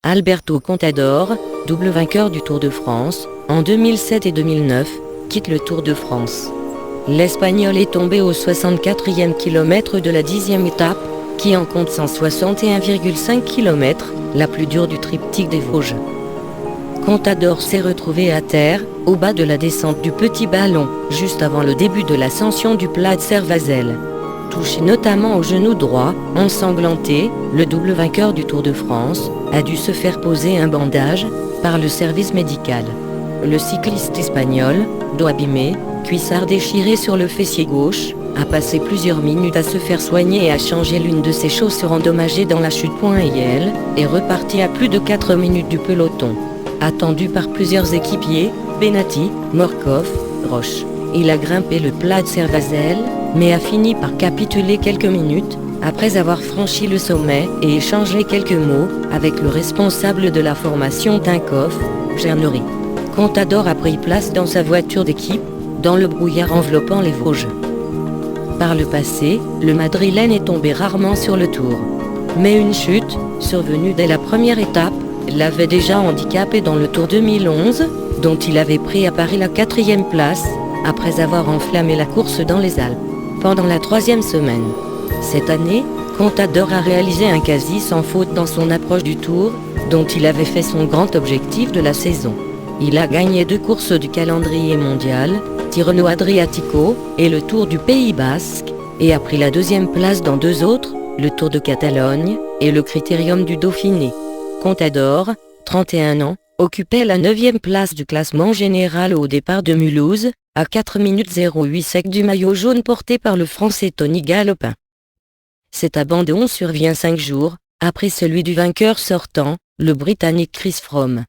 Alberto Contador, double vainqueur du Tour de France, en 2007 et 2009, quitte le Tour de France. L'Espagnol est tombé au 64e kilomètre de la 10e étape, qui en compte 161,5 km, la plus dure du triptyque des Vosges. Contador s'est retrouvé à terre, au bas de la descente du Petit Ballon, juste avant le début de l'ascension du plat de Cervazelle. Touché notamment au genou droit, ensanglanté, le double vainqueur du Tour de France a dû se faire poser un bandage par le service médical. Le cycliste espagnol, dos abîmé, cuissard déchiré sur le fessier gauche, a passé plusieurs minutes à se faire soigner et à changer l'une de ses chaussures endommagées dans la chute. Il est reparti à plus de 4 minutes du peloton. Attendu par plusieurs équipiers, Benati, Morkov, Roche. Il a grimpé le plat de Cervazelle, mais a fini par capituler quelques minutes, après avoir franchi le sommet et échangé quelques mots avec le responsable de la formation Tinkoff, Gernery. Contador a pris place dans sa voiture d'équipe, dans le brouillard enveloppant les Vosges. Par le passé, le Madrilène est tombé rarement sur le Tour. Mais une chute, survenue dès la première étape, l'avait déjà handicapé dans le Tour 2011, dont il avait pris à Paris la 4e place, après avoir enflammé la course dans les Alpes, pendant la 3e semaine. Cette année, Contador a réalisé un quasi sans faute dans son approche du Tour, dont il avait fait son grand objectif de la saison. Il a gagné 2 courses du calendrier mondial, Tirreno Adriatico et le Tour du Pays Basque, et a pris la 2e place dans 2 autres, le Tour de Catalogne et le Critérium du Dauphiné. Contador, 31 ans, occupait la 9e place du classement général au départ de Mulhouse, à 4 minutes 08 sec du maillot jaune porté par le Français Tony Galopin. Cet abandon survient 5 jours après celui du vainqueur sortant, le Britannique Chris Froome.